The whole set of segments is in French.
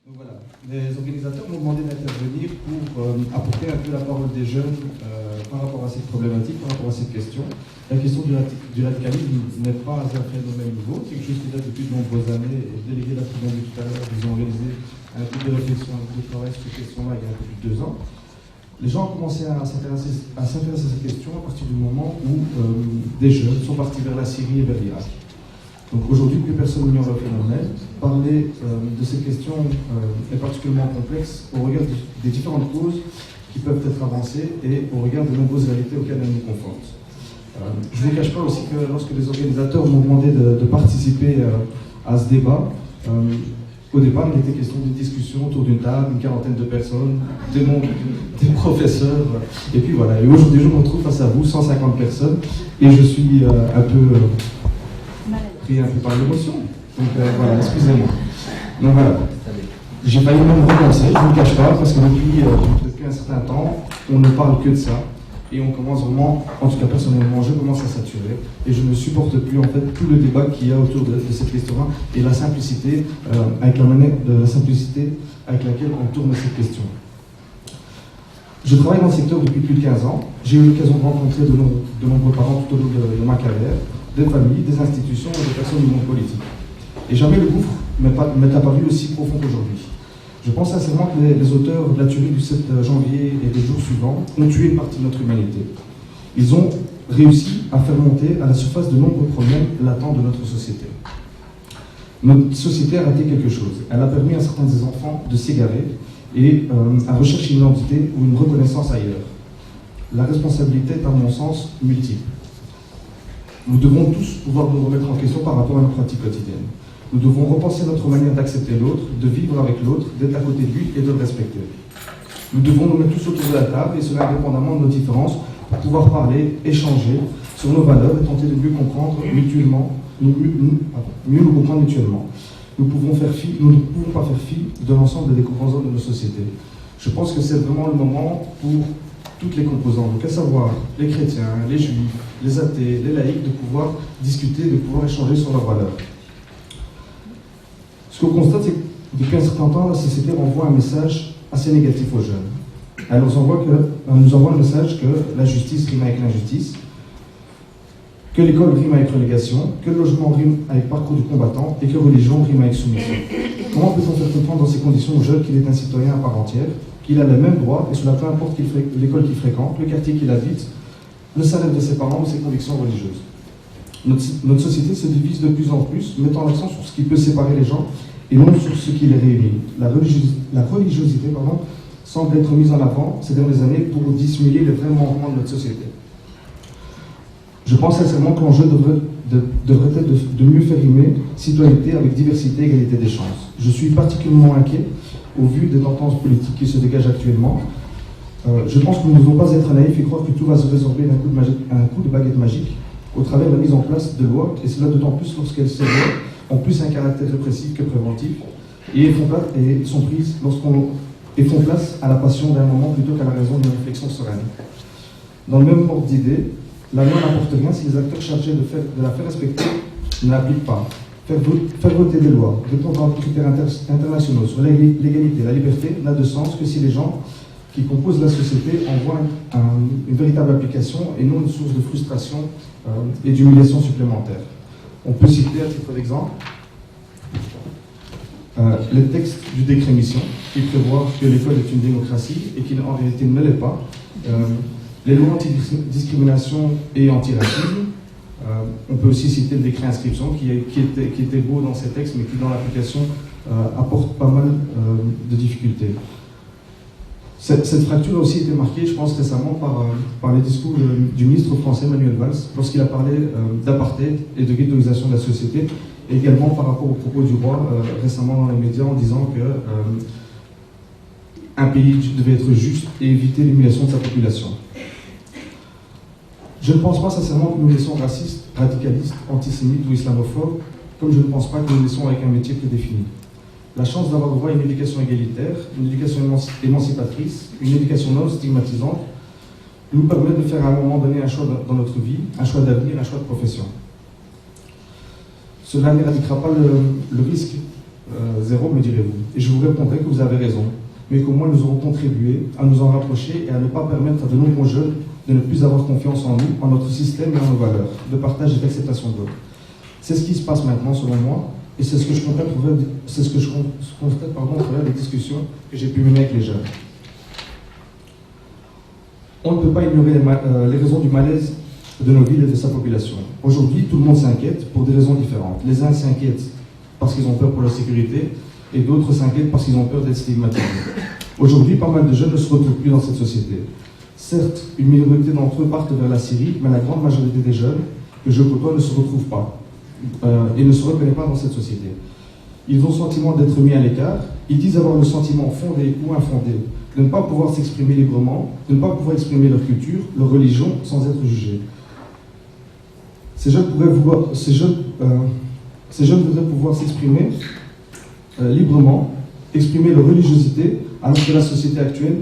Donc voilà, les organisateurs m'ont demandé d'intervenir pour apporter un peu la parole des jeunes par rapport à cette problématique, par rapport à cette question. La question du radicalisme n'est pas un phénomène nouveau, c'est quelque chose qui date depuis de nombreuses années. Et délégué d'Afrique tout à l'heure, ils ont organisé un groupe de réflexion, un groupe de travail sur cette question-là il y a un peu plus de 2 ans. Les gens ont commencé à s'intéresser à cette question à partir du moment où des jeunes sont partis vers la Syrie et vers l'Irak. Donc aujourd'hui, plus personne n'ignore le phénomène. Parler de ces questions est particulièrement complexe au regard des différentes causes qui peuvent être avancées et au regard de nombreuses réalités auxquelles elles nous confrontent. Je ne vous cache pas aussi que lorsque les organisateurs m'ont demandé de participer à ce débat, au départ, il était question d'une discussion autour d'une table, une quarantaine de personnes, des professeurs, et puis voilà. Et aujourd'hui, je me retrouve face à vous, 150 personnes, et je suis un peu pris un peu par l'émotion. Donc voilà, excusez-moi. Donc voilà. J'ai failli même recommencer, je ne vous le cache pas, parce que depuis un certain temps, on ne parle que de ça. Et on commence vraiment, en tout cas personnellement, je commence à saturer et je ne supporte plus en fait tout le débat qu'il y a autour de cette question-là et la simplicité avec laquelle on tourne cette question. Je travaille dans le secteur depuis plus de 15 ans. J'ai eu l'occasion de rencontrer de nombreux parents tout au long de ma carrière, des familles, des institutions et des personnes du monde politique. Et jamais le gouffre m'est apparu aussi profond qu'aujourd'hui. Je pense sincèrement que les auteurs de la tuerie du 7 janvier et des jours suivants ont tué une partie de notre humanité. Ils ont réussi à faire monter à la surface de nombreux problèmes latents de notre société. Notre société a raté quelque chose. Elle a permis à certains des enfants de s'égarer et à rechercher une identité ou une reconnaissance ailleurs. La responsabilité est, à mon sens, multiple. Nous devons tous pouvoir nous remettre en question par rapport à nos pratiques quotidiennes. Nous devons repenser notre manière d'accepter l'autre, de vivre avec l'autre, d'être à côté de lui et de le respecter. Nous devons nous mettre tous autour de la table, et cela indépendamment de nos différences, pour pouvoir parler, échanger sur nos valeurs et tenter de mieux comprendre mutuellement, mieux nous comprendre mutuellement. Nous ne pouvons pas faire fi de l'ensemble des composantes de nos sociétés. Je pense que c'est vraiment le moment pour toutes les composantes, donc à savoir les chrétiens, les juifs, les athées, les laïcs, de pouvoir discuter, de pouvoir échanger sur leurs valeurs. Ce qu'on constate, c'est que depuis un certain temps, la société renvoie un message assez négatif aux jeunes. Elle nous envoie le message que la justice rime avec l'injustice, que l'école rime avec relégation, que le logement rime avec parcours du combattant et que religion rime avec soumission. Comment peut-on faire comprendre dans ces conditions aux jeunes qu'il est un citoyen à part entière, qu'il a les mêmes droits, et cela peu importe l'école qu'il fréquente, le quartier qu'il habite, le salaire de ses parents ou ses convictions religieuses. Notre société se divise de plus en plus, mettant l'accent sur ce qui peut séparer les gens et non sur ce qui les réunit. La religiosité semble être mise en avant ces dernières années pour dissimuler les vrais manquements de notre société. Je pense sincèrement que l'enjeu devrait être de mieux faire rimer citoyenneté avec diversité et égalité des chances. Je suis particulièrement inquiet au vu des tendances politiques qui se dégagent actuellement. Je pense que nous ne devons pas être naïfs et croire que tout va se résorber d'un coup de baguette magique au travers de la mise en place de lois, et cela d'autant plus lorsqu'elles ont plus un caractère répressif que préventif, et font place à la passion d'un moment plutôt qu'à la raison d'une réflexion sereine. Dans le même ordre d'idée, la loi n'apporte rien si les acteurs chargés de la faire respecter ne l'appliquent pas. Faire voter des lois, répondre à des critères internationaux sur l'égalité et la liberté n'a de sens que si les gens qui composent la société en voient une véritable application et non une source de frustration et d'humiliation supplémentaire. On peut citer, à titre d'exemple, les textes du décret mission qui prévoit que l'école est une démocratie et qui en réalité ne l'est pas, les lois anti-discrimination et anti-racisme. On peut aussi citer le décret inscription qui était beau dans ces textes mais qui dans l'application apporte pas mal de difficultés. Cette fracture a aussi été marquée, je pense, récemment par les discours du ministre français Manuel Valls lorsqu'il a parlé d'apartheid et de ghettoisation de la société, et également par rapport aux propos du roi récemment dans les médias en disant que un pays devait être juste et éviter l'humiliation de sa population. Je ne pense pas sincèrement que nous naissons racistes, radicalistes, antisémites ou islamophobes, comme je ne pense pas que nous naissons avec un métier prédéfini. La chance d'avoir droit à une éducation égalitaire, une éducation émancipatrice, une éducation non stigmatisante, nous permet de faire à un moment donné un choix dans notre vie, un choix d'avenir, un choix de profession. Cela n'éradiquera pas le risque zéro, me direz-vous. Et je vous répondrai que vous avez raison, mais qu'au moins nous aurons contribué à nous en rapprocher et à ne pas permettre à de nombreux jeunes de ne plus avoir confiance en nous, en notre système et en nos valeurs, de partage et d'acceptation de l'autre. C'est ce qui se passe maintenant, selon moi, et c'est ce que je constate au travers des discussions que j'ai pu mener avec les jeunes. On ne peut pas ignorer les raisons du malaise de nos villes et de sa population. Aujourd'hui, tout le monde s'inquiète pour des raisons différentes. Les uns s'inquiètent parce qu'ils ont peur pour leur sécurité, et d'autres s'inquiètent parce qu'ils ont peur d'être stigmatisés. Aujourd'hui, pas mal de jeunes ne se retrouvent plus dans cette société. Certes, une minorité d'entre eux partent vers la Syrie, mais la grande majorité des jeunes que je côtoie ne se retrouvent pas et ne se reconnaissent pas dans cette société. Ils ont le sentiment d'être mis à l'écart, ils disent avoir le sentiment fondé ou infondé de ne pas pouvoir s'exprimer librement, de ne pas pouvoir exprimer leur culture, leur religion sans être jugés. Ces jeunes voudraient pouvoir s'exprimer librement, exprimer leur religiosité, alors que la société actuelle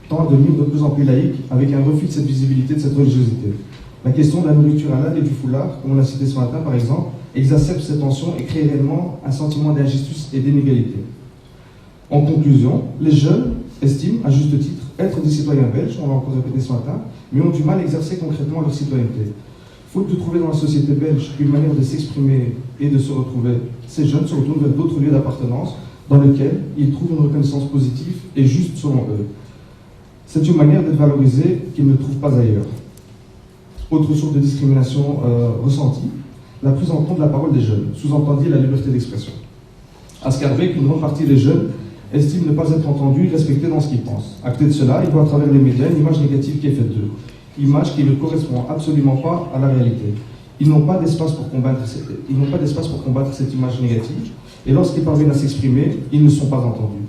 tend à devenir de plus en plus laïque, avec un refus de cette visibilité, de cette religiosité. La question de la nourriture halal et du foulard, comme on l'a cité ce matin par exemple, exacerbe ces tensions et crée réellement un sentiment d'injustice et d'inégalité. En conclusion, les jeunes estiment, à juste titre, être des citoyens belges, on l'a encore répété ce matin, mais ont du mal à exercer concrètement leur citoyenneté. Faute de trouver dans la société belge une manière de s'exprimer et de se retrouver, ces jeunes se retournent vers d'autres lieux d'appartenance dans lesquels ils trouvent une reconnaissance positive et juste selon eux. C'est une manière d'être valorisé qu'ils ne trouvent pas ailleurs. Autre source de discrimination ressentie, la prise en compte de la parole des jeunes, sous-entendu la liberté d'expression. À ce qu'avec une grande partie des jeunes estiment ne pas être entendus et respectés dans ce qu'ils pensent. À côté de cela, ils voient à travers les médias une image négative qui est faite d'eux, image qui ne correspond absolument pas à la réalité. Ils n'ont pas d'espace pour combattre cette image négative, et lorsqu'ils parviennent à s'exprimer, ils ne sont pas entendus.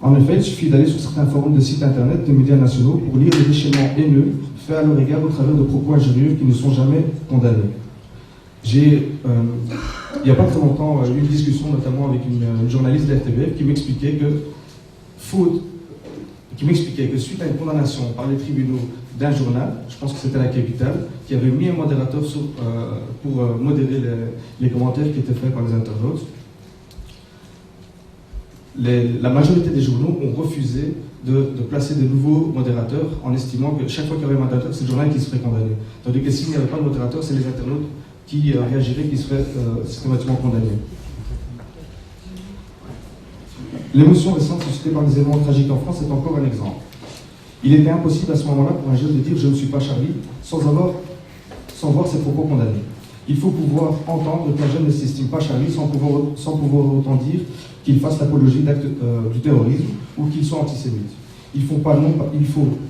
En effet, il suffit d'aller sur certains forums de sites internet de médias nationaux pour lire des déchaînements haineux faits à leur égard au travers de propos injurieux qui ne sont jamais condamnés. J'ai, il n'y a pas très longtemps, eu une discussion notamment avec une journaliste de RTBF qui m'expliquait que suite à une condamnation par les tribunaux d'un journal, je pense que c'était La Capitale, qui avait mis un modérateur pour modérer les commentaires qui étaient faits par les internautes, la majorité des journaux ont refusé de placer de nouveaux modérateurs en estimant que chaque fois qu'il y avait un modérateur, c'est le journal qui serait condamné. Tandis que s'il n'y avait pas de modérateur, c'est les internautes qui réagiraient, qui seraient systématiquement condamnés. L'émotion récente suscitée par les événements tragiques en France est encore un exemple. Il était impossible à ce moment-là pour un jeune de dire « je ne suis pas Charlie » sans voir ses propos condamnés. Il faut pouvoir entendre qu'un jeune ne s'estime pas Charlie sans pouvoir autant dire qu'il fasse l'apologie d'actes du terrorisme ou qu'il soit antisémite. Il faut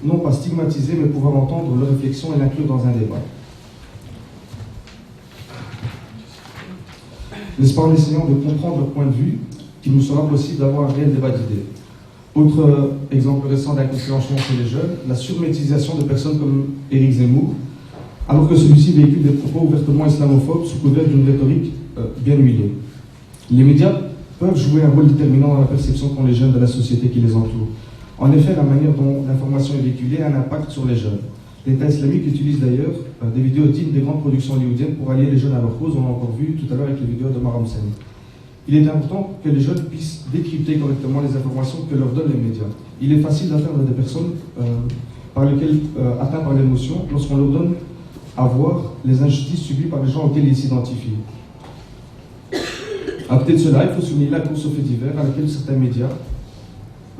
non pas stigmatiser, mais pouvoir entendre leurs réflexions et l'inclure dans un débat. N'est-ce pas en essayant de comprendre leur point de vue qu'il nous sera possible d'avoir un réel débat d'idées. Autre exemple récent d'incompréhension chez les jeunes, la surmédiatisation de personnes comme Éric Zemmour, alors que celui-ci véhicule des propos ouvertement islamophobes sous couvert d'une rhétorique bien huilée. Les médias peuvent jouer un rôle déterminant dans la perception qu'ont les jeunes de la société qui les entoure. En effet, la manière dont l'information est véhiculée a un impact sur les jeunes. L'État islamique utilise d'ailleurs des vidéos dignes des grandes productions hollywoodiennes pour allier les jeunes à leur cause, on l'a encore vu tout à l'heure avec les vidéos de Maram Sen. Il est important que les jeunes puissent décrypter correctement les informations que leur donnent les médias. Il est facile d'atteindre des personnes atteintes par l'émotion lorsqu'on leur donne à voir les injustices subies par les gens auxquels ils s'identifient. À côté de cela, il faut souligner la course aux faits divers à laquelle certains médias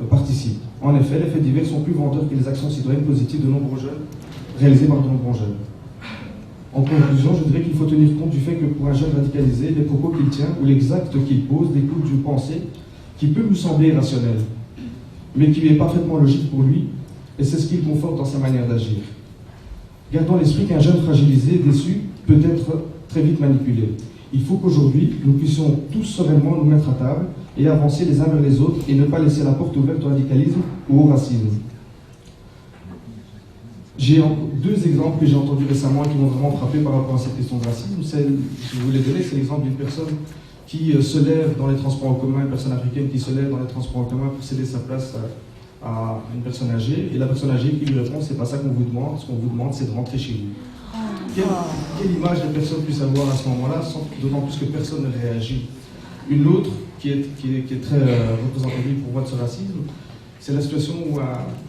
participent. En effet, les faits divers sont plus vendeurs que les actions citoyennes positives de nombreux jeunes, réalisées par de nombreux jeunes. En conclusion, je dirais qu'il faut tenir compte du fait que pour un jeune radicalisé, les propos qu'il tient ou les actes qu'il pose découlent d'une pensée qui peut nous sembler irrationnelle, mais qui est parfaitement logique pour lui, et c'est ce qui le conforte dans sa manière d'agir. Gardons à l'esprit qu'un jeune fragilisé, déçu, peut être très vite manipulé. Il faut qu'aujourd'hui, nous puissions tous sereinement nous mettre à table et avancer les uns vers les autres et ne pas laisser la porte ouverte au radicalisme ou au racisme. J'ai deux exemples que j'ai entendus récemment et qui m'ont vraiment frappé par rapport à cette question de racisme. Je vous les donner, c'est l'exemple d'une personne qui se lève dans les transports en commun, une personne africaine qui se lève dans les transports en commun pour céder sa place à une personne âgée, et la personne âgée qui lui répond « c'est pas ça qu'on vous demande, ce qu'on vous demande c'est de rentrer chez vous ». Quelle image les personnes puissent avoir à ce moment-là, d'autant plus que personne ne réagit. Une autre qui est très représentative pour moi de ce racisme, c'est la situation où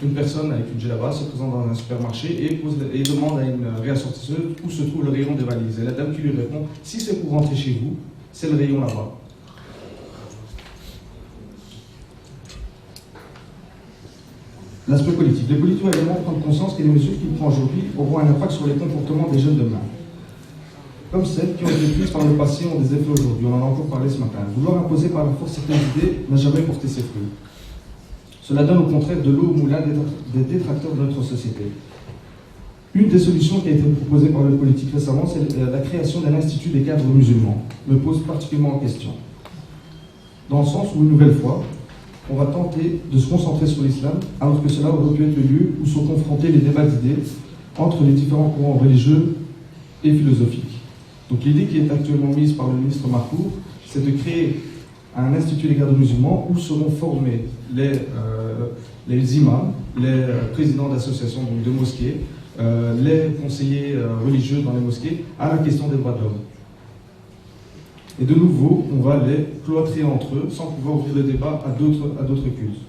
une personne avec une djellaba se présente dans un supermarché et demande à une réassortisseuse où se trouve le rayon des valises. Et la dame qui lui répond, si c'est pour rentrer chez vous, c'est le rayon là-bas. L'aspect politique. Les politiques doivent également prendre conscience que les mesures qu'ils prennent aujourd'hui auront un impact sur les comportements des jeunes demain. Comme celles qui ont été prises par le passé ont des effets aujourd'hui. On en a encore parlé ce matin. Vouloir imposer par la force certaines idées n'a jamais porté ses fruits. Cela donne au contraire de l'eau au moulin des détracteurs de notre société. Une des solutions qui a été proposée par le politique récemment, c'est la création d'un institut des cadres musulmans, me pose particulièrement en question. Dans le sens où, une nouvelle fois, on va tenter de se concentrer sur l'islam, alors que cela aurait pu être le lieu où sont confrontés les débats d'idées entre les différents courants religieux et philosophiques. Donc l'idée qui est actuellement mise par le ministre Marcourt, c'est de créer un institut des cadres musulmans où seront formés les imams, les présidents d'associations, donc de mosquées, les conseillers religieux dans les mosquées, à la question des droits de l'homme. Et de nouveau, on va les cloîtrer entre eux sans pouvoir ouvrir le débat à d'autres cultes.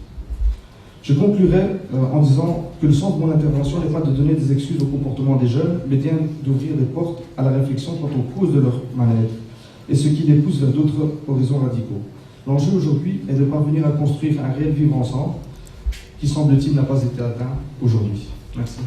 Je conclurai en disant que le sens de mon intervention n'est pas de donner des excuses au comportement des jeunes, mais bien d'ouvrir des portes à la réflexion quant aux causes de leur mal-être et ce qui les pousse vers d'autres horizons radicaux. L'enjeu aujourd'hui est de parvenir à construire un réel vivre ensemble qui, semble-t-il, n'a pas été atteint aujourd'hui. Merci.